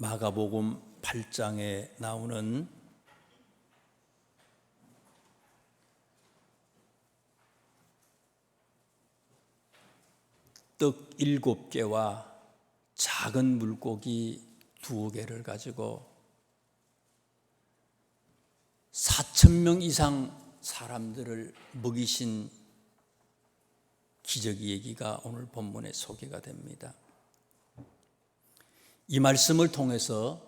마가복음 8장에 나오는 떡 7개와 작은 물고기 2개를 가지고 4,000명 이상 사람들을 먹이신 기적 얘기가 오늘 본문에 소개가 됩니다. 이 말씀을 통해서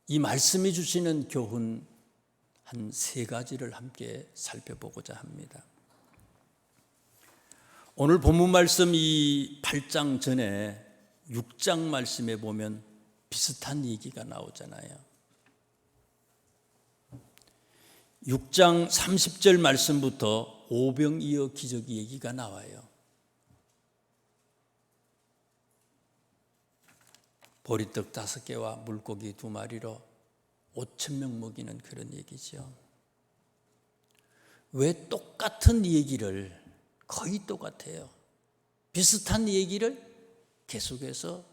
이 말씀이 주시는 교훈 한 3가지를 함께 살펴보고자 합니다. 오늘 본문 말씀 이 8장 전에 6장 말씀에 보면 비슷한 얘기가 나오잖아요. 6장 30절 말씀부터 오병이어 기적 얘기가 나와요. 보리떡 5개와 물고기 2마리로 5,000명 먹이는 그런 얘기죠. 왜 똑같은 얘기를, 거의 똑같아요, 비슷한 얘기를 계속해서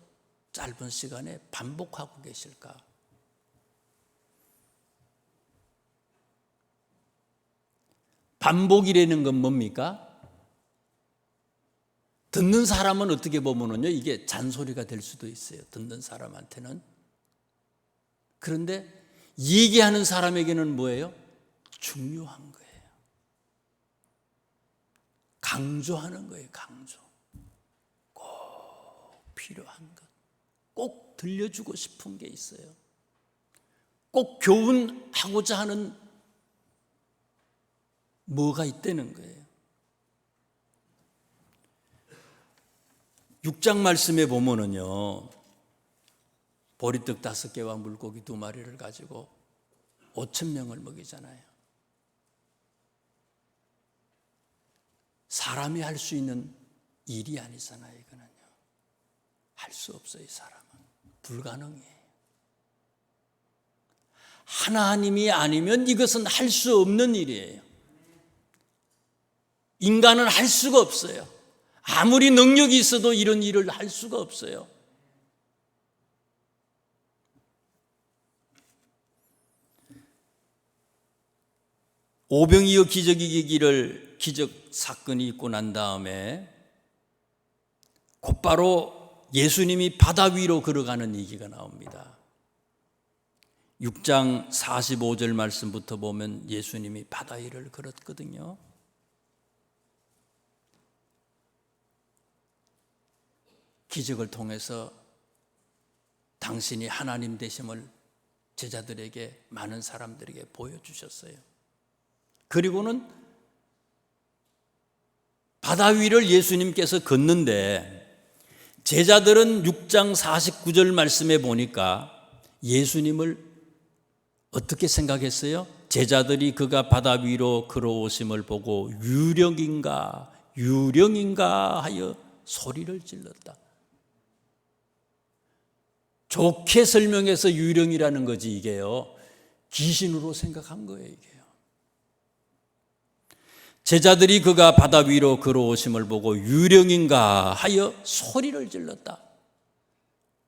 짧은 시간에 반복하고 계실까? 반복이라는 건 뭡니까? 듣는 사람은 어떻게 보면요, 이게 잔소리가 될 수도 있어요, 듣는 사람한테는. 그런데 얘기하는 사람에게는 뭐예요? 중요한 거예요. 강조하는 거예요, 강조. 꼭 필요한 것, 꼭 들려주고 싶은 게 있어요. 꼭 교훈하고자 하는 뭐가 있다는 거예요. 6장 말씀에 보면은요, 보리떡 5개와 물고기 2마리를 가지고 5,000명을 먹이잖아요. 사람이 할 수 있는 일이 아니잖아요, 이거는요. 할 수 없어요, 이 사람은. 불가능해요. 하나님이 아니면 이것은 할 수 없는 일이에요. 인간은 할 수가 없어요. 아무리 능력이 있어도 이런 일을 할 수가 없어요. 오병이어 기적 사건이 있고 난 다음에 곧바로 예수님이 바다 위로 걸어가는 얘기가 나옵니다. 6장 45절 말씀부터 보면 예수님이 바다 위를 걸었거든요. 기적을 통해서 당신이 하나님 되심을 제자들에게, 많은 사람들에게 보여주셨어요. 그리고는 바다 위를 예수님께서 걷는데 제자들은 6장 49절 말씀에 보니까 예수님을 어떻게 생각했어요? 제자들이 그가 바다 위로 걸어오심을 보고 유령인가 하여 소리를 질렀다. 좋게 설명해서 유령이라는 거지, 이게요. 귀신으로 생각한 거예요, 이게요. 제자들이 그가 바다 위로 걸어오심을 보고 유령인가 하여 소리를 질렀다.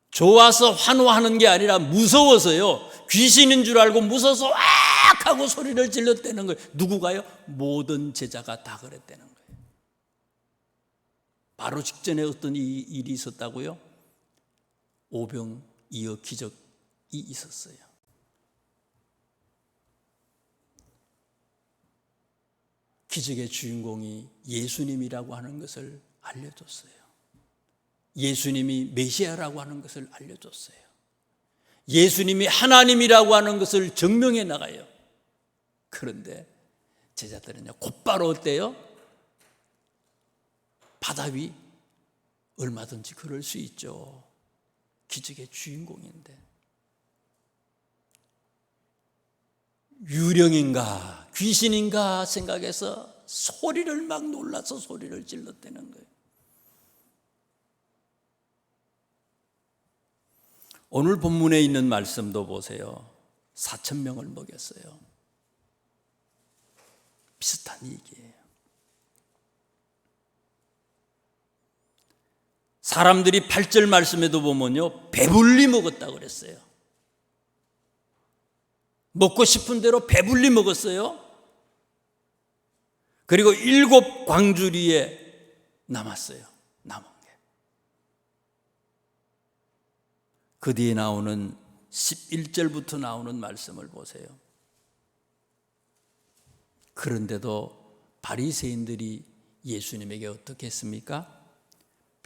좋아서 환호하는 게 아니라 무서워서요. 귀신인 줄 알고 무서워서 악 하고 소리를 질렀다는 거예요. 누구가요? 모든 제자가 다 그랬다는 거예요. 바로 직전에 어떤 일이 있었다고요? 오병이어 기적이 있었어요. 기적의 주인공이 예수님이라고 하는 것을 알려줬어요. 예수님이 메시아라고 하는 것을 알려줬어요. 예수님이 하나님이라고 하는 것을 증명해 나가요. 그런데 제자들은요, 곧바로 어때요? 바다 위 얼마든지 걸을 수 있죠. 기적의 주인공인데. 유령인가 귀신인가 생각해서 소리를 막 놀라서 소리를 질렀다는 거예요. 오늘 본문에 있는 말씀도 보세요. 4,000명을 먹였어요. 비슷한 얘기예요. 사람들이 8절 말씀에도 보면요, 배불리 먹었다고 그랬어요. 먹고 싶은 대로 배불리 먹었어요. 그리고 7 광주리에 남았어요. 남은 게. 그 뒤에 나오는 11절부터 나오는 말씀을 보세요. 그런데도 바리새인들이 예수님에게 어떻게 했습니까?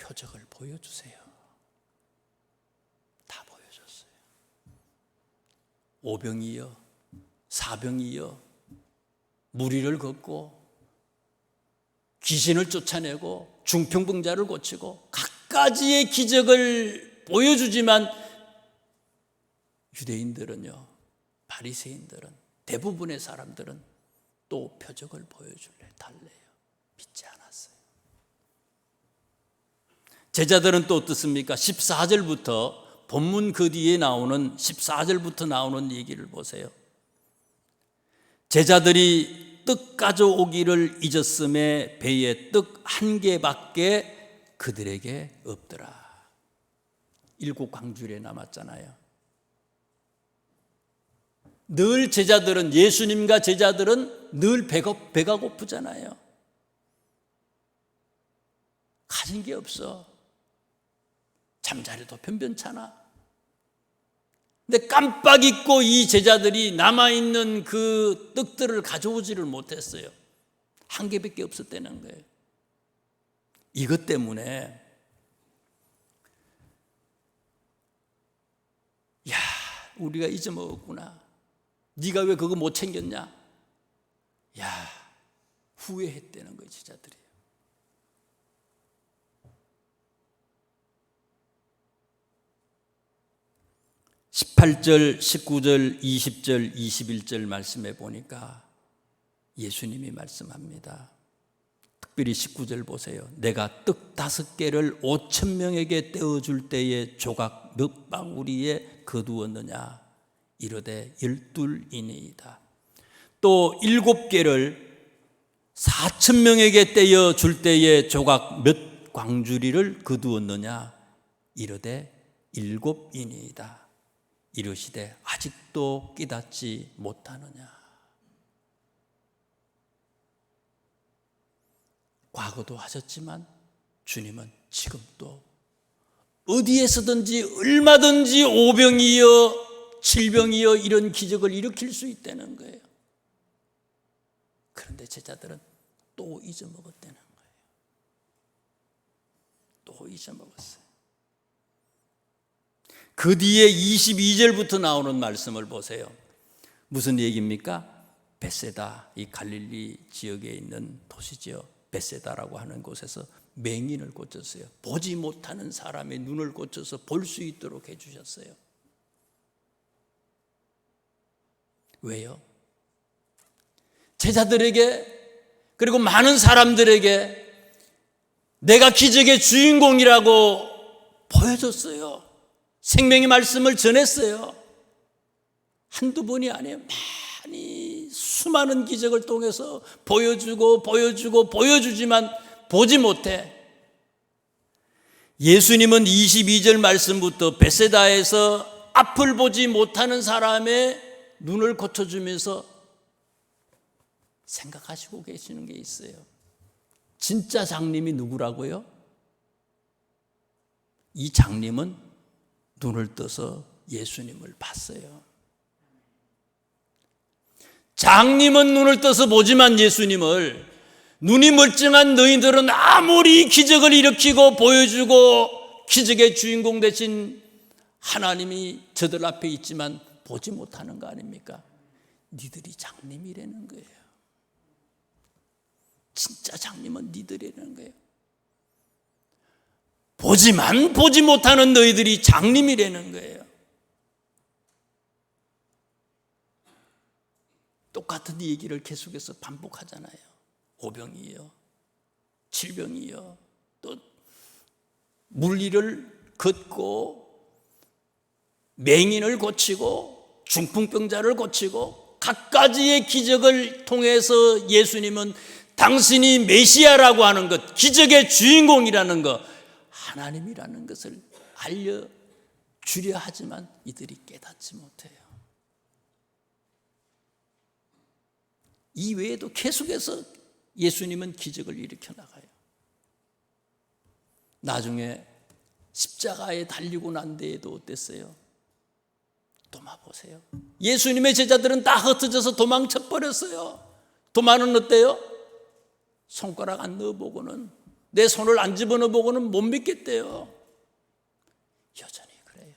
표적을 보여주세요. 다 보여줬어요. 5병이요, 4병이요, 무리를 걷고 귀신을 쫓아내고 중풍병자를 고치고 갖가지의 기적을 보여주지만 유대인들은요, 바리새인들은, 대부분의 사람들은 또 표적을 보여줄래 달래요. 믿지 않았어요. 제자들은 또 어떻습니까? 14절부터 본문 그 뒤에 나오는 14절부터 나오는 얘기를 보세요. 제자들이 떡 가져오기를 잊었음에 배에 떡 1개밖에 그들에게 없더라. 7 광주리에 남았잖아요. 늘 제자들은, 예수님과 제자들은 늘 배가 고프잖아요. 가진 게 없어. 잠자리도 변변찮아. 근데 깜빡 잊고 이 제자들이 남아있는 그 떡들을 가져오지를 못했어요. 1개밖에 없었다는 거예요. 이것 때문에 야, 우리가 잊어먹었구나. 네가 왜 그거 못 챙겼냐? 야, 후회했다는 거예요, 제자들이. (18절) (19절) (20절) (21절) 말씀해 보니까 예수님이 말씀합니다. 특별히 19절 보세요. 내가 떡 5개를 5,000명에게 떼어줄 때에 조각 몇 방울이에 거두었느냐? 이르되 12이니이다. 또 7개를 4,000명에게 떼어줄 때에 조각 몇 광주리를 거두었느냐? 이르되 7이니이다. 이르시되 아직도 깨닫지 못하느냐? 과거도 하셨지만 주님은 지금도 어디에서든지 얼마든지 5병이여 7병이여 이런 기적을 일으킬 수 있다는 거예요. 그런데 제자들은 또 잊어먹었다는 거예요. 또 잊어먹었어요. 그 뒤에 22절부터 나오는 말씀을 보세요. 무슨 얘기입니까? 벳세다, 이 갈릴리 지역에 있는 도시죠. 벳세다라고 하는 곳에서 맹인을 고쳤어요. 보지 못하는 사람의 눈을 고쳐서 볼 수 있도록 해주셨어요. 왜요? 제자들에게 그리고 많은 사람들에게 내가 기적의 주인공이라고 보여줬어요. 생명의 말씀을 전했어요. 한두 번이 아니에요. 많이 수많은 기적을 통해서 보여주지만 보지 못해. 예수님은 22절 말씀부터 벳세다에서 앞을 보지 못하는 사람의 눈을 고쳐주면서 생각하시고 계시는 게 있어요. 진짜 장님이 누구라고요? 이 장님은 눈을 떠서 예수님을 봤어요. 장님은 눈을 떠서 보지만 예수님을, 눈이 멀쩡한 너희들은 아무리 기적을 일으키고 보여주고 기적의 주인공 되신 하나님이 저들 앞에 있지만 보지 못하는 거 아닙니까? 니들이 장님이라는 거예요. 진짜 장님은 니들이라는 거예요. 보지만 보지 못하는 너희들이 장님이라는 거예요. 똑같은 얘기를 계속해서 반복하잖아요. 5병이요, 7병이요, 또 물리를 걷고 맹인을 고치고 중풍병자를 고치고 갖가지의 기적을 통해서 예수님은 당신이 메시아라고 하는 것, 기적의 주인공이라는 것 하나님이라는 것을 알려주려 하지만 이들이 깨닫지 못해요. 이 외에도 계속해서 예수님은 기적을 일으켜 나가요. 나중에 십자가에 달리고 난 데에도 어땠어요? 도마 보세요. 예수님의 제자들은 다 흩어져서 도망쳐 버렸어요. 도마는 어때요? 손가락 안 넣어보고는, 내 손을 안 집어넣어보고는 못 믿겠대요. 여전히 그래요.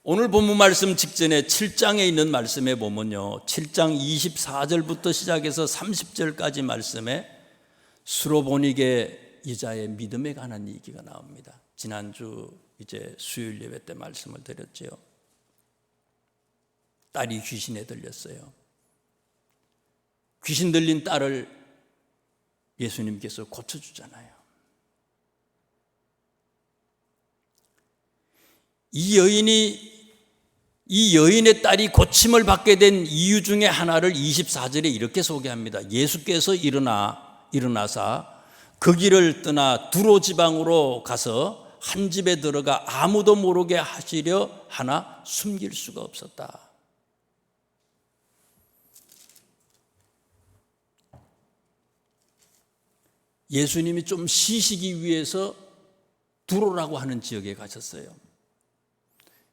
오늘 본문 말씀 직전에 7장에 있는 말씀에 보면요, 7장 24절부터 시작해서 30절까지 말씀에 수로보니게 여자의 믿음에 관한 얘기가 나옵니다. 지난주 이제 수요일 예배 때 말씀을 드렸죠. 딸이 귀신에 들렸어요. 귀신 들린 딸을 예수님께서 고쳐주잖아요. 이 여인의 딸이 고침을 받게 된 이유 중에 하나를 24절에 이렇게 소개합니다. 예수께서 일어나사 그 길을 떠나 두로 지방으로 가서 한 집에 들어가 아무도 모르게 하시려 하나 숨길 수가 없었다. 예수님이 좀 쉬시기 위해서 두로라고 하는 지역에 가셨어요.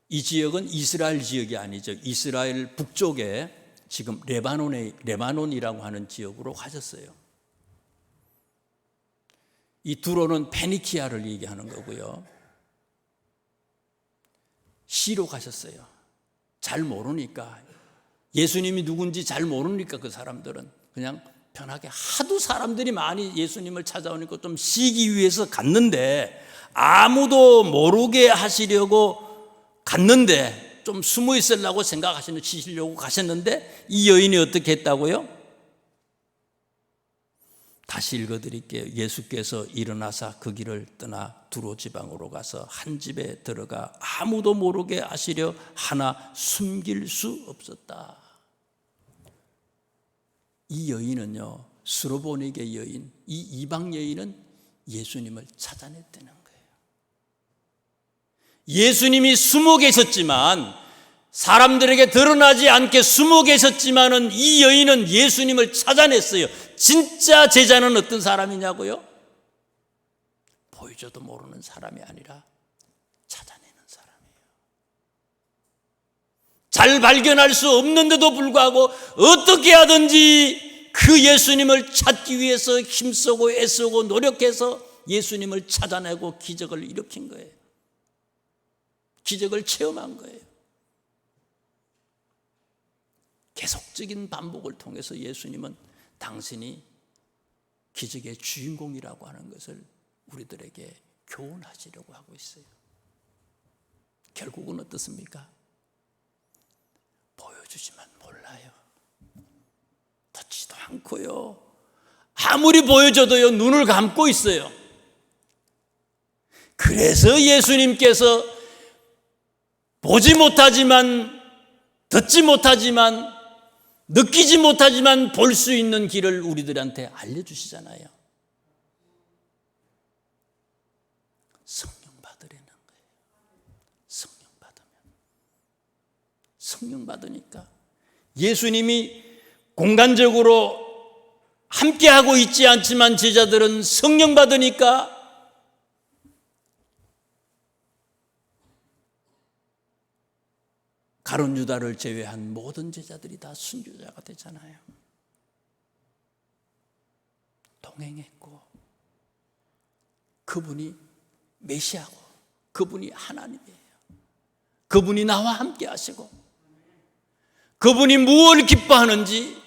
이 지역은 이스라엘 지역이 아니죠. 이스라엘 북쪽에 지금 레바논이라고 하는 지역으로 가셨어요. 이 두로는 페니키아를 얘기하는 거고요. 시로 가셨어요. 잘 모르니까, 예수님이 누군지 잘 모르니까 그 사람들은 그냥 편하게, 하도 사람들이 많이 예수님을 찾아오니까 좀 쉬기 위해서 갔는데, 아무도 모르게 하시려고 갔는데, 좀 숨어 있으려고 생각하시는, 쉬시려고 가셨는데, 이 여인이 어떻게 했다고요? 다시 읽어드릴게요. 예수께서 일어나사 그 길을 떠나 두로 지방으로 가서 한 집에 들어가 아무도 모르게 하시려 하나 숨길 수 없었다. 이 여인은요, 수로보니게 여인, 이 이방 여인은 예수님을 찾아냈다는 거예요. 예수님이 숨어 계셨지만, 사람들에게 드러나지 않게 숨어 계셨지만은 이 여인은 예수님을 찾아냈어요. 진짜 제자는 어떤 사람이냐고요? 보여줘도 모르는 사람이 아니라 찾아내는 사람이에요. 잘 발견할 수 없는데도 불구하고 어떻게 하든지 그 예수님을 찾기 위해서 힘쓰고 애쓰고 노력해서 예수님을 찾아내고 기적을 일으킨 거예요. 기적을 체험한 거예요. 계속적인 반복을 통해서 예수님은 당신이 기적의 주인공이라고 하는 것을 우리들에게 교훈하시려고 하고 있어요. 결국은 어떻습니까? 보여주지만 몰라요. 듣지도 않고요. 아무리 보여줘도요, 눈을 감고 있어요. 그래서 예수님께서 보지 못하지만, 듣지 못하지만, 느끼지 못하지만 볼 수 있는 길을 우리들한테 알려주시잖아요. 성령 받으려는 거예요. 성령 받으면, 성령 받으니까 예수님이 공간적으로 함께하고 있지 않지만 제자들은 성령 받으니까 가룟 유다를 제외한 모든 제자들이 다 순교자가 되잖아요. 동행했고, 그분이 메시아고, 그분이 하나님이에요. 그분이 나와 함께 하시고, 그분이 무엇을 기뻐하는지,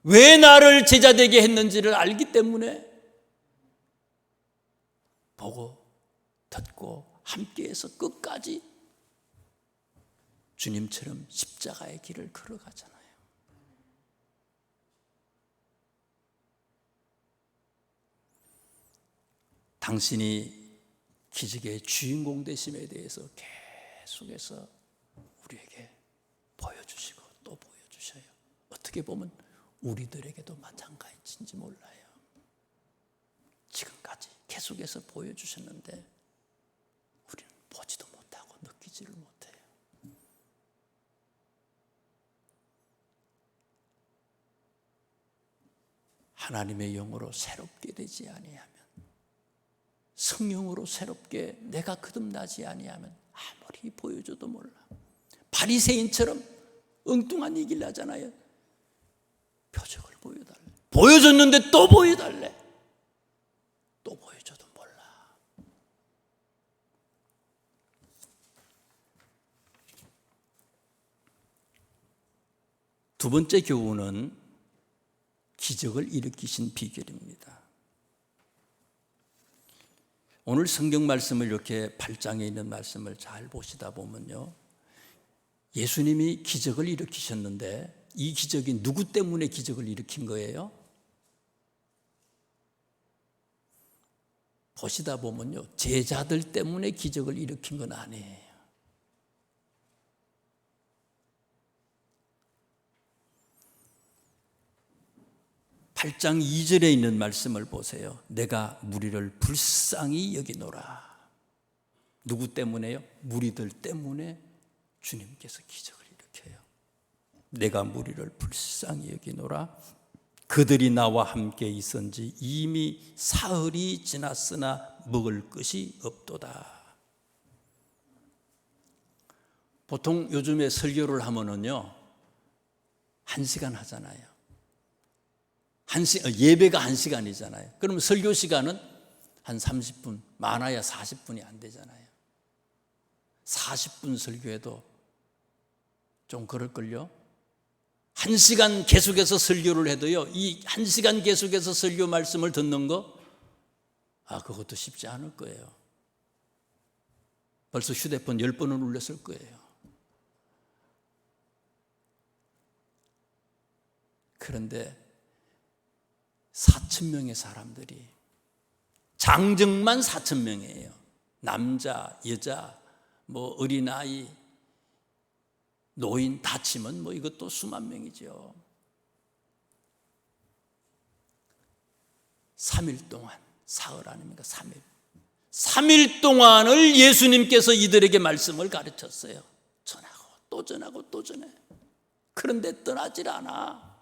왜 나를 제자되게 했는지를 알기 때문에 보고 듣고 함께해서 끝까지 주님처럼 십자가의 길을 걸어가잖아요. 당신이 기적의 주인공 되심에 대해서 계속해서 우리에게 보여주시고 또 보여주셔요. 어떻게 보면 우리들에게도 마찬가지인지 몰라요. 지금까지 계속해서 보여주셨는데 우리는 보지도 못하고 느끼지를 못해요. 하나님의 영으로 새롭게 되지 아니하면, 성령으로 새롭게 내가 거듭나지 아니하면 아무리 보여줘도 몰라. 바리새인처럼 엉뚱한 얘기를 하잖아요. 표적을 보여달래. 보여줬는데 또 보여달래. 또 보여줘도 몰라. 두 번째 교훈은 기적을 일으키신 비결입니다. 오늘 성경 말씀을 이렇게 8장에 있는 말씀을 잘 보시다 보면요, 예수님이 기적을 일으키셨는데 이 기적이 누구 때문에 기적을 일으킨 거예요? 보시다 보면요, 제자들 때문에 기적을 일으킨 건 아니에요. 팔 장 2절에 있는 말씀을 보세요. 내가 무리를 불쌍히 여기노라. 누구 때문에요? 무리들 때문에 주님께서 기적을 일으켜요. 내가 무리를 불쌍히 여기노라. 그들이 나와 함께 있은지 이미 사흘이 지났으나 먹을 것이 없도다. 보통 요즘에 설교를 하면은요, 1시간 하잖아요. 예배가 1시간이잖아요. 그럼 설교 시간은 한 30분, 많아야 40분이 안 되잖아요. 40분 설교해도 좀 그럴걸요? 1시간 계속해서 설교를 해도요, 이 1시간 계속해서 설교 말씀을 듣는 거, 그것도 쉽지 않을 거예요. 벌써 휴대폰 10번은 울렸을 거예요. 그런데 4,000명의 사람들이, 장정만 4,000명이에요. 남자, 여자, 어린아이, 노인 다 치면 이것도 수만 명이죠. 3일 동안, 사흘 아닙니까? 3일. 3일 동안을 예수님께서 이들에게 말씀을 가르쳤어요. 전하고 또 전하고 또 전해. 그런데 떠나질 않아.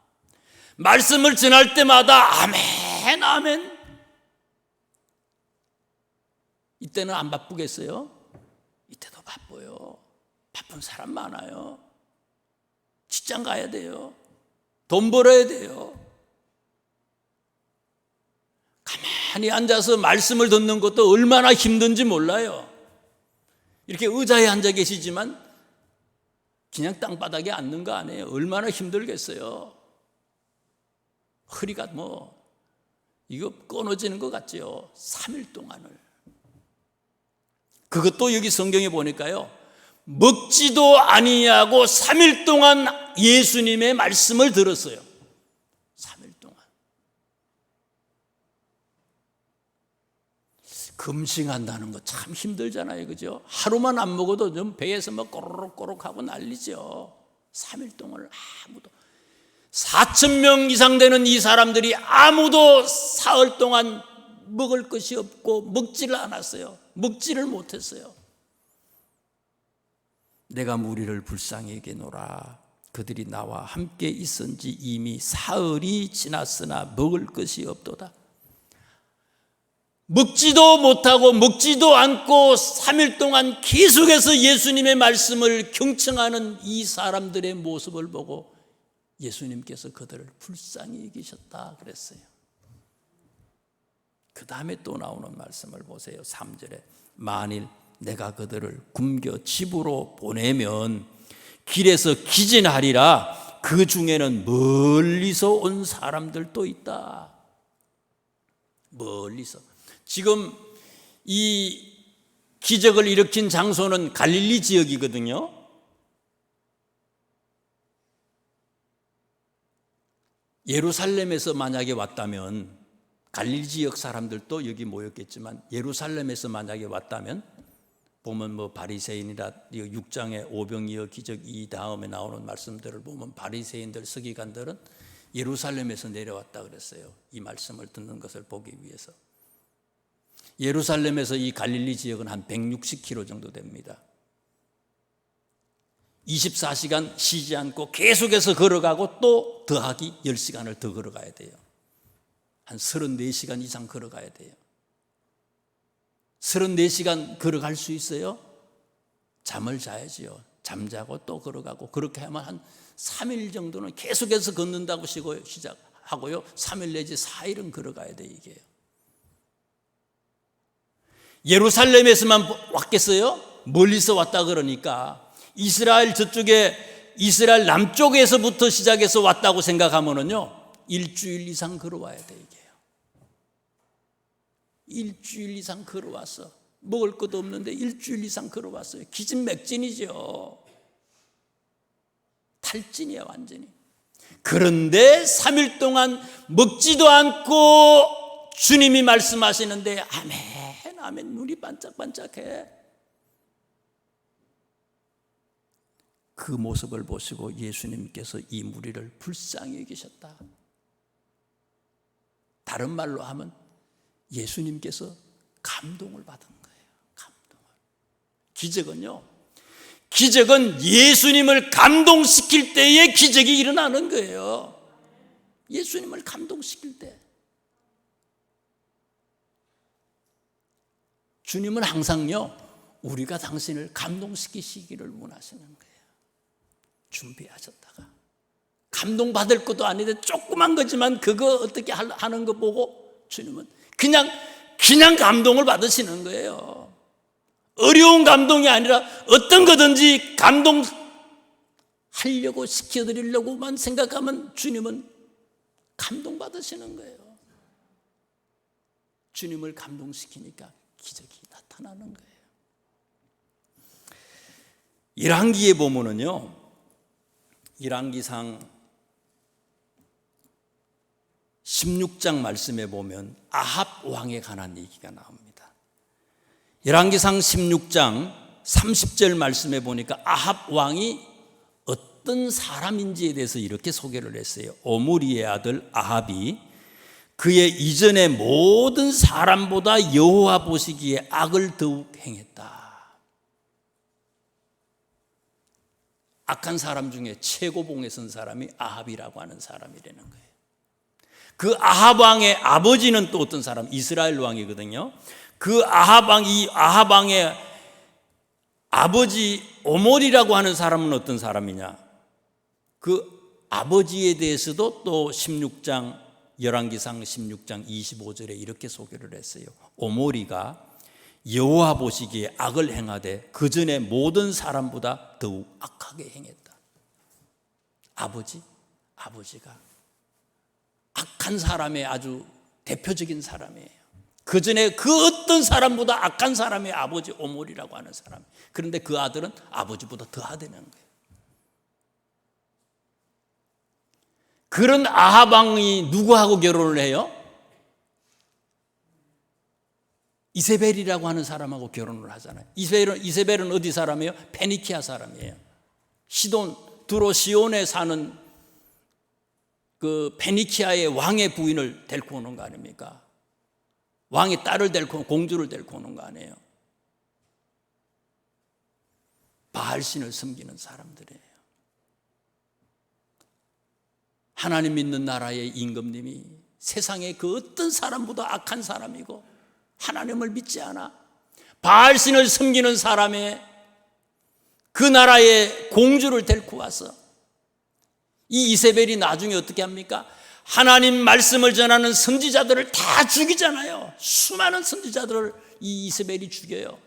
말씀을 전할 때마다 아멘, 아멘. 이때는 안 바쁘겠어요? 이때도 바빠요. 바쁜 사람 많아요. 직장 가야 돼요. 돈 벌어야 돼요. 가만히 앉아서 말씀을 듣는 것도 얼마나 힘든지 몰라요. 이렇게 의자에 앉아 계시지만 그냥 땅바닥에 앉는 거 아니에요. 얼마나 힘들겠어요. 허리가 이거 끊어지는 것 같죠. 3일 동안을. 그것도 여기 성경에 보니까요, 먹지도 아니하고 3일 동안 예수님의 말씀을 들었어요. 3일 동안. 금식한다는 거 참 힘들잖아요. 그죠? 하루만 안 먹어도 좀 배에서 꼬르륵꼬르륵 하고 난리죠. 3일 동안 아무도, 4,000명 이상 되는 이 사람들이 아무도 사흘 동안 먹을 것이 없고 먹지를 않았어요. 먹지를 못했어요. 내가 무리를 불쌍히 여기노라. 그들이 나와 함께 있은지 이미 사흘이 지났으나 먹을 것이 없도다. 먹지도 못하고 먹지도 않고 3일 동안 계속해서 예수님의 말씀을 경청하는 이 사람들의 모습을 보고 예수님께서 그들을 불쌍히 여기셨다 그랬어요. 그 다음에 또 나오는 말씀을 보세요. 3절에 만일 내가 그들을 굶겨 집으로 보내면 길에서 기진하리라. 그 중에는 멀리서 온 사람들도 있다. 멀리서. 지금 이 기적을 일으킨 장소는 갈릴리 지역이거든요. 예루살렘에서 만약에 왔다면, 갈릴리 지역 사람들도 여기 모였겠지만 예루살렘에서 만약에 왔다면 보면 바리새인이라 6장의 오병이어 기적 이 다음에 나오는 말씀들을 보면 바리새인들, 서기관들은 예루살렘에서 내려왔다 그랬어요. 이 말씀을 듣는 것을 보기 위해서. 예루살렘에서 이 갈릴리 지역은 한 160km 정도 됩니다. 24시간 쉬지 않고 계속해서 걸어가고 또 더하기 10시간을 더 걸어가야 돼요. 한 34시간 이상 걸어가야 돼요. 34시간 걸어갈 수 있어요? 잠을 자야지요. 잠자고 또 걸어가고, 그렇게 하면 한 3일 정도는 계속해서 걷는다고 시작하고요. 3일 내지 4일은 걸어가야 돼요, 이게. 예루살렘에서만 왔겠어요? 멀리서 왔다 그러니까 이스라엘 저쪽에, 이스라엘 남쪽에서부터 시작해서 왔다고 생각하면은요, 일주일 이상 걸어와야 돼, 이게요. 일주일 이상 걸어왔어. 먹을 것도 없는데 일주일 이상 걸어왔어요. 기진맥진이죠. 탈진이야, 완전히. 그런데 3일 동안 먹지도 않고 주님이 말씀하시는데 아멘, 아멘, 눈이 반짝반짝해. 그 모습을 보시고 예수님께서 이 무리를 불쌍히 여기셨다. 다른 말로 하면 예수님께서 감동을 받은 거예요. 감동을. 기적은요, 기적은 예수님을 감동시킬 때에 기적이 일어나는 거예요. 예수님을 감동시킬 때. 주님은 항상요, 우리가 당신을 감동시키시기를 원하시는 거예요. 준비하셨다가 감동받을 것도 아닌데 조그만 거지만 그거 어떻게 하는 거 보고 주님은 그냥 감동을 받으시는 거예요. 어려운 감동이 아니라 어떤 거든지 감동하려고 시켜드리려고만 생각하면 주님은 감동받으시는 거예요. 주님을 감동시키니까 기적이 나타나는 거예요. 열왕기에 보면은요, 열왕기상 16장 말씀에 보면 아합 왕에 관한 얘기가 나옵니다. 열왕기상 16장 30절 말씀에 보니까 아합 왕이 어떤 사람인지에 대해서 이렇게 소개를 했어요. 오므리의 아들 아합이 그의 이전의 모든 사람보다 여호와 보시기에 악을 더욱 행했다. 악한 사람 중에 최고봉에 선 사람이 아합이라고 하는 사람이라는 거예요. 그 아합 왕의 아버지는 또 어떤 사람? 이스라엘 왕이거든요. 그 아합 왕의 아버지 오므리라고 하는 사람은 어떤 사람이냐? 그 아버지에 대해서도 또 16장 열왕기상 16장 25절에 이렇게 소개를 했어요. 오므리가 여호와 보시기에 악을 행하되 그 전에 모든 사람보다 더욱 악하게 행했다. 아버지가 악한 사람의 아주 대표적인 사람이에요. 그 전에 그 어떤 사람보다 악한 사람의 아버지 오므리라고 하는 사람. 그런데 그 아들은 아버지보다 더하다는 거예요. 그런 아합 왕이 누구하고 결혼을 해요? 이세벨이라고 하는 사람하고 결혼을 하잖아요. 이세벨은 어디 사람이에요? 페니키아 사람이에요. 두로시온에 사는 그 페니키아의 왕의 부인을 데리고 오는 거 아닙니까? 왕의 딸을 데리고, 공주를 데리고 오는 거 아니에요? 바알신을 섬기는 사람들이에요. 하나님 믿는 나라의 임금님이 세상에 그 어떤 사람보다 악한 사람이고 하나님을 믿지 않아 바알신을 섬기는 사람의 그 나라의 공주를 데리고 와서 이 이세벨이 나중에 어떻게 합니까? 하나님 말씀을 전하는 선지자들을 다 죽이잖아요. 수많은 선지자들을 이 이세벨이 죽여요.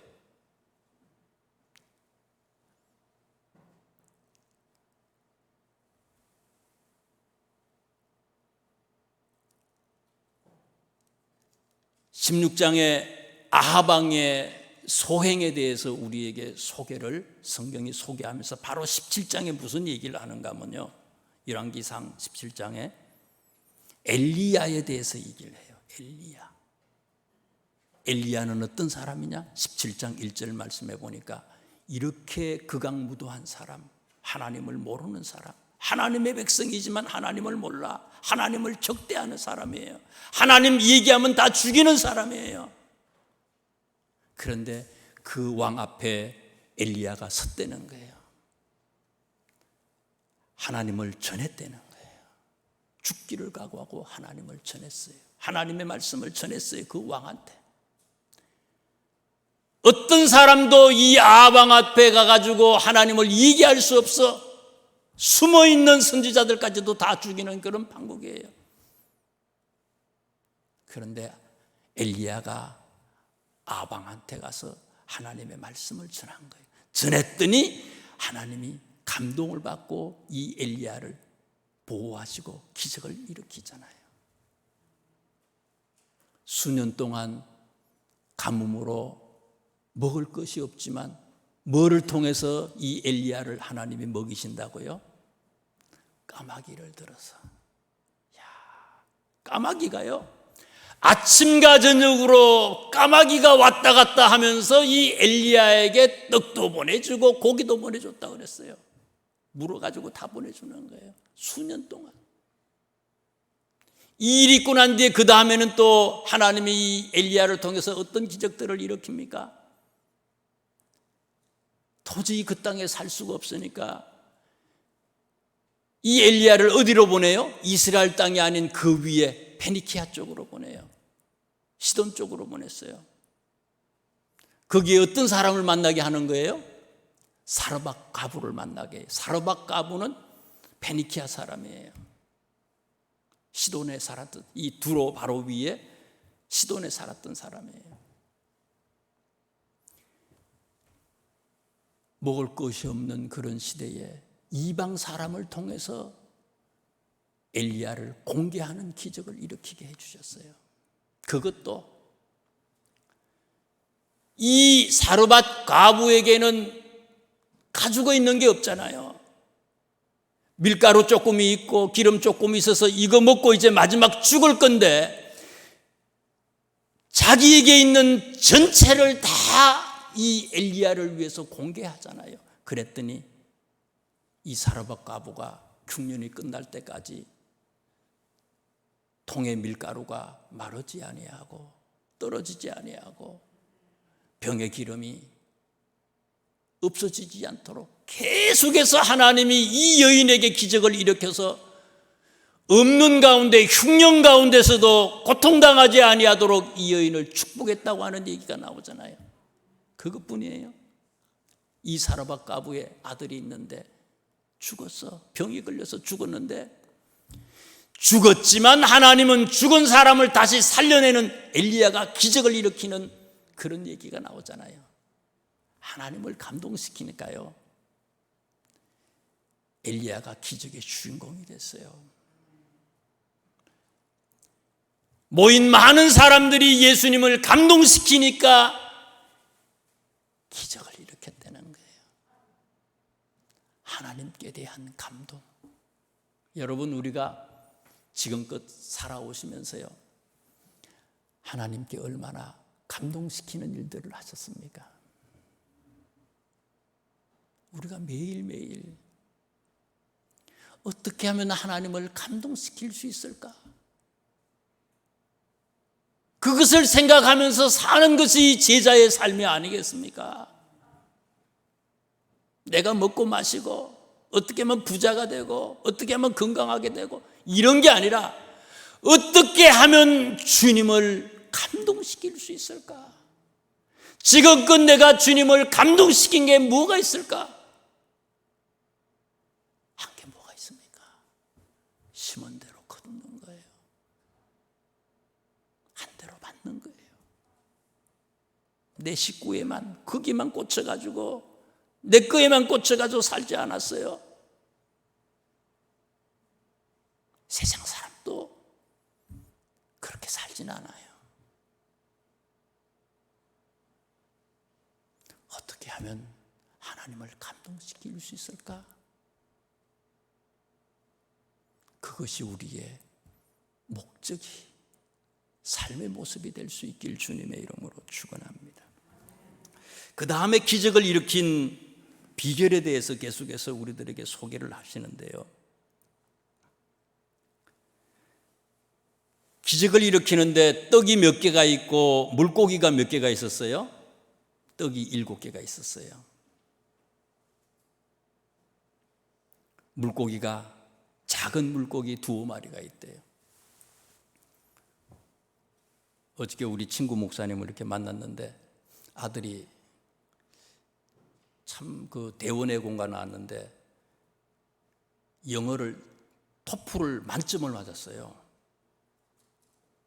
(16장의) 아합 왕의 소행에 대해서 우리에게 성경이 소개하면서 바로 17장에 무슨 얘기를 하는가 하면요, 열왕기상 17장에 엘리야에 대해서 얘기를 해요. 엘리야는 어떤 사람이냐? 17장 1절 말씀해 보니까 이렇게 극악무도한 사람, 하나님을 모르는 사람, 하나님의 백성이지만 하나님을 몰라, 하나님을 적대하는 사람이에요. 하나님 얘기하면 다 죽이는 사람이에요. 그런데 그 왕 앞에 엘리야가 섰다는 거예요. 하나님을 전했다는 거예요. 죽기를 각오하고 하나님을 전했어요. 하나님의 말씀을 전했어요. 그 왕한테. 어떤 사람도 이 아방 앞에 가가지고 하나님을 이기할 수 없어. 숨어있는 선지자들까지도 다 죽이는 그런 판국이에요. 그런데 엘리야가 아방한테 가서 하나님의 말씀을 전한 거예요. 전했더니 하나님이 감동을 받고 이 엘리야를 보호하시고 기적을 일으키잖아요. 수년 동안 가뭄으로 먹을 것이 없지만 뭐를 통해서 이 엘리야를 하나님이 먹이신다고요? 까마귀를 들어서. 까마귀가요, 아침과 저녁으로 까마귀가 왔다 갔다 하면서 이 엘리야에게 떡도 보내주고 고기도 보내줬다고 그랬어요. 물어가지고 다 보내주는 거예요. 수년 동안. 이 일이 있고 난 뒤에 그 다음에는 또 하나님이 이 엘리야를 통해서 어떤 기적들을 일으킵니까? 도저히 그 땅에 살 수가 없으니까 이 엘리야를 어디로 보내요? 이스라엘 땅이 아닌 그 위에 페니키아 쪽으로 보내요. 시돈 쪽으로 보냈어요. 거기에 어떤 사람을 만나게 하는 거예요? 사르밧 가부를 만나게 해요. 사르밧 가부는 페니키아 사람이에요. 시돈에 살았던, 이 두로 바로 위에 시돈에 살았던 사람이에요. 먹을 것이 없는 그런 시대에 이방 사람을 통해서 엘리야를 공개하는 기적을 일으키게 해주셨어요. 그것도 이 사르밧 가부에게는 가지고 있는 게 없잖아요. 밀가루 조금이 있고 기름 조금 있어서 이거 먹고 이제 마지막 죽을 건데 자기에게 있는 전체를 다 이 엘리야를 위해서 공개하잖아요. 그랬더니 이 사르밧 가부가 흉년이 끝날 때까지 통의 밀가루가 마르지 아니하고 떨어지지 아니하고 병의 기름이 없어지지 않도록 계속해서 하나님이 이 여인에게 기적을 일으켜서 없는 가운데 흉년 가운데서도 고통당하지 아니하도록 이 여인을 축복했다고 하는 얘기가 나오잖아요. 그것뿐이에요. 이 사르밧 가부의 아들이 있는데 죽었어. 병이 걸려서 죽었는데 죽었지만 하나님은 죽은 사람을 다시 살려내는 엘리야가 기적을 일으키는 그런 얘기가 나오잖아요. 하나님을 감동시키니까요, 엘리야가 기적의 주인공이 됐어요. 모인 많은 사람들이 예수님을 감동시키니까 기적을 일으켰다는 거예요. 하나님께 대한 감동. 여러분, 우리가 지금껏 살아오시면서요, 하나님께 얼마나 감동시키는 일들을 하셨습니까? 우리가 매일매일 어떻게 하면 하나님을 감동시킬 수 있을까? 그것을 생각하면서 사는 것이 제자의 삶이 아니겠습니까? 내가 먹고 마시고 어떻게 하면 부자가 되고 어떻게 하면 건강하게 되고 이런 게 아니라 어떻게 하면 주님을 감동시킬 수 있을까? 지금껏 내가 주님을 감동시킨 게 뭐가 있을까? 한 게 뭐가 있습니까? 심은 대로 거두는 거예요. 한 대로 받는 거예요. 내 식구에만, 거기만 꽂혀가지고 내 거에만 꽂혀가지고 살지 않았어요. 세상 사람도 그렇게 살진 않아요. 어떻게 하면 하나님을 감동시킬 수 있을까? 그것이 우리의 목적이, 삶의 모습이 될 수 있길 주님의 이름으로 축원합니다. 그 다음에 기적을 일으킨 비결에 대해서 계속해서 우리들에게 소개를 하시는데요, 기적을 일으키는데 떡이 몇 개가 있고 물고기가 몇 개가 있었어요? 떡이 7개가 있었어요. 물고기가, 작은 물고기 2마리가 있대요. 어저께 우리 친구 목사님을 이렇게 만났는데 아들이 참 그 대원외 공가 나왔는데 영어를 토플을 만점을 맞았어요.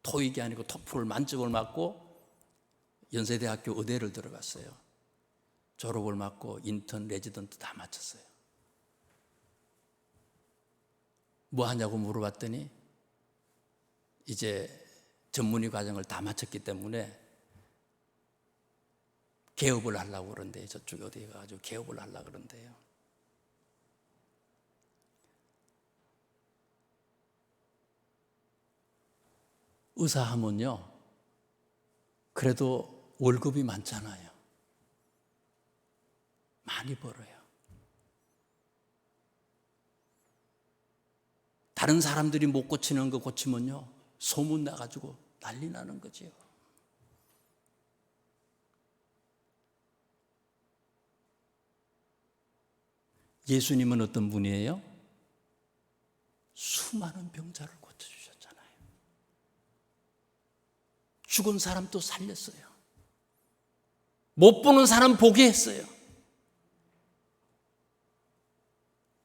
토익이 아니고 토플을 만점을 맞고 연세대학교 의대를 들어갔어요. 졸업을 맞고 인턴, 레지던트 다 마쳤어요. 뭐 하냐고 물어봤더니 이제 전문의 과정을 다 마쳤기 때문에 개업을 하려고 그런대요. 저쪽에 어디에 가가지고 개업을 하려고 그런대요. 의사 하면요, 그래도 월급이 많잖아요. 많이 벌어요. 다른 사람들이 못 고치는 거 고치면요, 소문 나가지고 난리 나는 거지요. 예수님은 어떤 분이에요? 수많은 병자를 고쳐주셨잖아요. 죽은 사람도 살렸어요. 못 보는 사람 보게 했어요.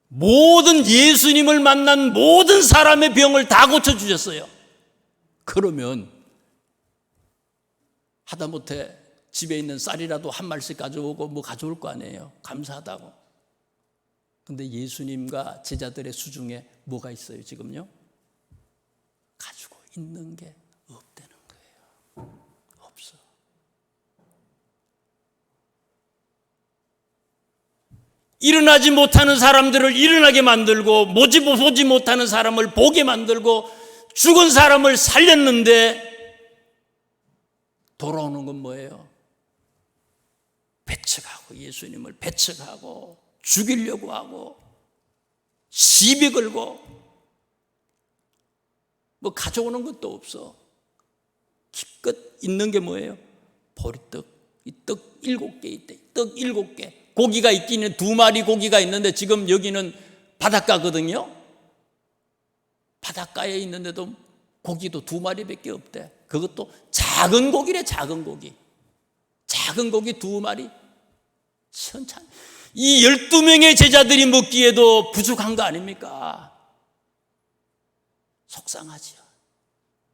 모든 예수님을 만난 모든 사람의 병을 다 고쳐주셨어요. 그러면 하다못해 집에 있는 쌀이라도 한 말씩 가져오고 뭐 가져올 거 아니에요. 감사하다고. 근데 예수님과 제자들의 수중에 뭐가 있어요 지금요? 가지고 있는 게 없다는 거예요. 없어. 일어나지 못하는 사람들을 일어나게 만들고 보지 못하는 사람을 보게 만들고 죽은 사람을 살렸는데 돌아오는 건 뭐예요? 배척하고 예수님을 배척하고 죽이려고 하고 시비 걸고 뭐 가져오는 것도 없어. 기껏 있는 게 뭐예요? 보리떡. 이 떡 7개 있대. 떡 7개. 고기가 있기는 2마리 고기가 있는데 지금 여기는 바닷가거든요. 바닷가에 있는데도 고기도 2마리밖에 없대. 그것도 작은 고기래. 작은 고기. 작은 고기 2마리. 천천히. 이 12명의 제자들이 먹기에도 부족한 거 아닙니까? 속상하지요.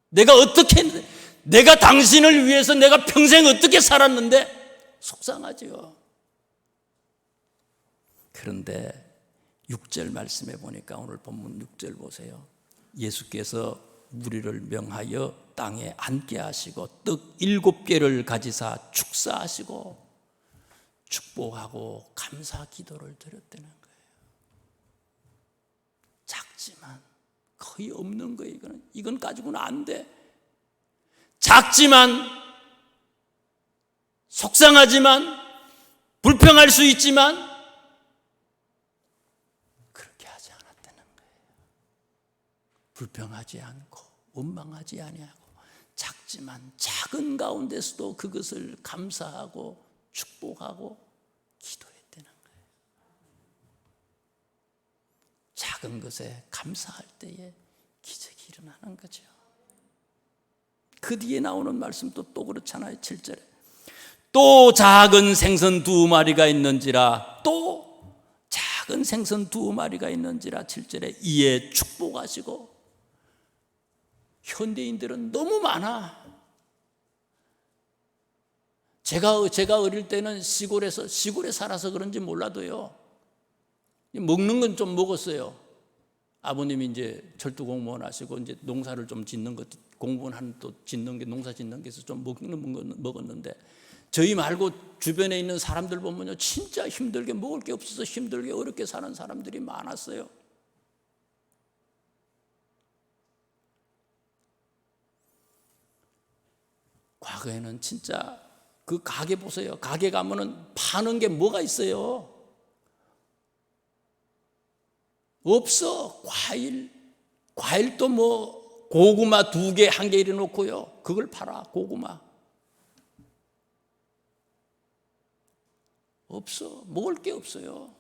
내가 어떻게 했는데, 내가 당신을 위해서 내가 평생 어떻게 살았는데 속상하지요. 그런데 6절 말씀해 보니까 오늘 본문 6절 보세요. 예수께서 무리를 명하여 땅에 앉게 하시고 떡 7개를 가지사 축사하시고 축복하고 감사 기도를 드렸다는 거예요. 작지만 거의 없는 거예요. 이건 가지고는 안 돼. 작지만 속상하지만 불평할 수 있지만 그렇게 하지 않았다는 거예요. 불평하지 않고 원망하지 아니하고 작지만 작은 가운데서도 그것을 감사하고 축복하고 기도했다는 거예요. 작은 것에 감사할 때에 기적이 일어나는 거죠. 그 뒤에 나오는 말씀도 또 그렇잖아요. 7절에 또 작은 생선 2마리가 있는지라, 또 작은 생선 2마리가 있는지라. 7절에 이에 축복하시고. 현대인들은 너무 많아. 제가 어릴 때는 시골에 살아서 그런지 몰라도요, 먹는 건 좀 먹었어요. 아버님이 이제 철도 공무원 하시고 이제 농사를 좀 짓는 것, 공무원 또 짓는 게, 농사 짓는 게 있어서 좀 먹었는데, 저희 말고 주변에 있는 사람들 보면요, 진짜 힘들게 먹을 게 없어서 힘들게 어렵게 사는 사람들이 많았어요. 과거에는 진짜 그 가게 보세요. 가게 가면은 파는 게 뭐가 있어요? 없어. 과일도 뭐 고구마 2개, 1개 이래 놓고요, 그걸 팔아. 고구마. 없어. 먹을 게 없어요.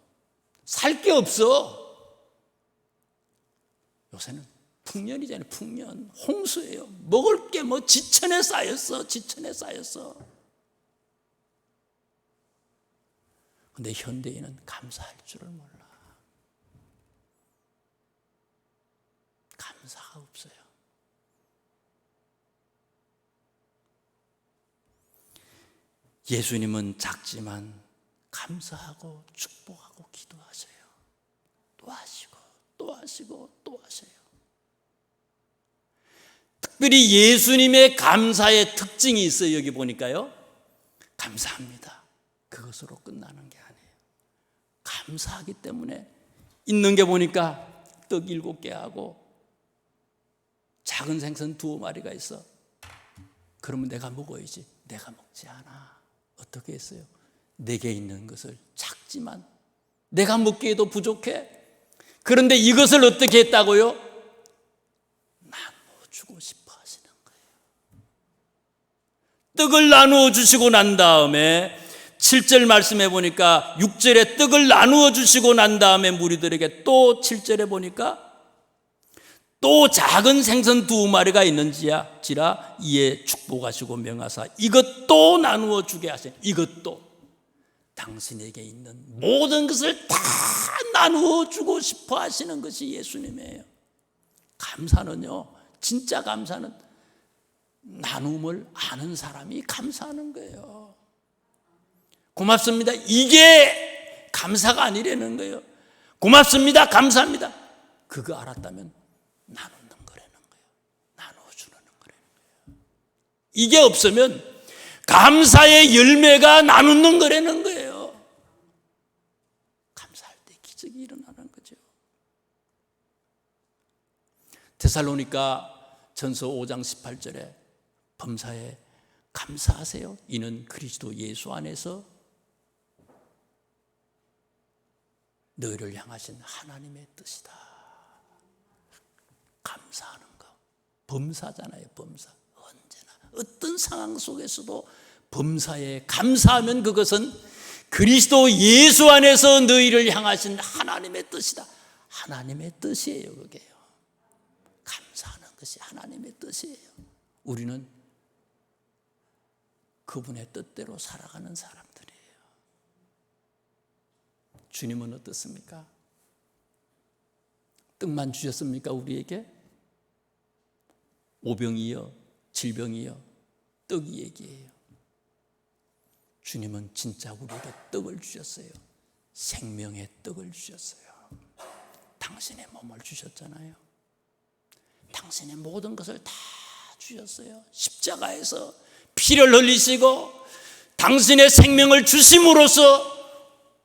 살 게 없어. 요새는 풍년이잖아요. 풍년. 홍수예요. 먹을 게 뭐 지천에 쌓였어. 지천에 쌓였어. 근데 현대인은 감사할 줄을 몰라. 감사가 없어요. 예수님은 작지만 감사하고 축복하고 기도하세요. 또 하시고 또 하시고 또 하세요. 특별히 예수님의 감사의 특징이 있어요. 여기 보니까요. 감사합니다. 그것으로 끝나는 게 아니에요. 감사하기 때문에 있는 게 보니까 떡 7개 하고 작은 생선 2마리가 있어. 그러면 내가 먹어야지. 내가 먹지 않아. 어떻게 했어요? 내게 있는 것을 작지만 내가 먹기에도 부족해. 그런데 이것을 어떻게 했다고요? 나눠주고 싶어 하시는 거예요. 떡을 나누어 주시고 난 다음에 7절 말씀해 보니까 6절에 떡을 나누어 주시고 난 다음에 무리들에게 또 7절에 보니까 또 작은 생선 2마리가 있는지라 이에 축복하시고 명하사 이것도 나누어 주게 하시니 이것도 당신에게 있는 모든 것을 다 나누어 주고 싶어 하시는 것이 예수님이에요. 감사는요, 진짜 감사는 나눔을 아는 사람이 감사하는 거예요. 고맙습니다. 이게 감사가 아니라는 거예요. 고맙습니다. 감사합니다. 그거 알았다면 나누는 거라는 거예요. 나눠주는 거라는 거예요. 이게 없으면 감사의 열매가 나누는 거라는 거예요. 감사할 때 기적이 일어나는 거죠. 데살로니가 전서 5장 18절에 범사에 감사하세요. 이는 그리스도 예수 안에서 너희를 향하신 하나님의 뜻이다. 감사하는 거. 범사잖아요. 범사. 언제나 어떤 상황 속에서도 범사에 감사하면 그것은 그리스도 예수 안에서 너희를 향하신 하나님의 뜻이다. 하나님의 뜻이에요. 그게요. 감사하는 것이 하나님의 뜻이에요. 우리는 그분의 뜻대로 살아가는 사람들이에요. 주님은 어떻습니까? 떡만 주셨습니까? 우리에게? 오병이여, 질병이여, 떡이 얘기예요. 주님은 진짜 우리에게 떡을 주셨어요. 생명의 떡을 주셨어요. 당신의 몸을 주셨잖아요. 당신의 모든 것을 다 주셨어요. 십자가에서 피를 흘리시고 당신의 생명을 주심으로써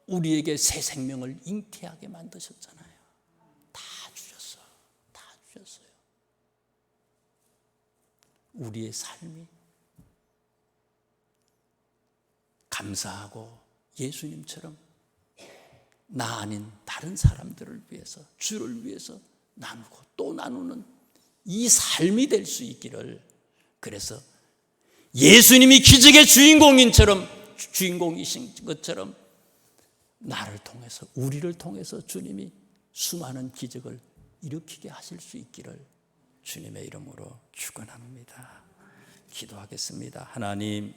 우리에게 새 생명을 잉태하게 만드셨잖아요. 다 주셨어. 다 주셨어요. 우리의 삶이 감사하고 예수님처럼 나 아닌 다른 사람들을 위해서, 주를 위해서 나누고 또 나누는 이 삶이 될 수 있기를. 그래서 예수님이 기적의 주인공이신 것처럼 나를 통해서, 우리를 통해서 주님이 수많은 기적을 일으키게 하실 수 있기를 주님의 이름으로 축원합니다. 기도하겠습니다. 하나님,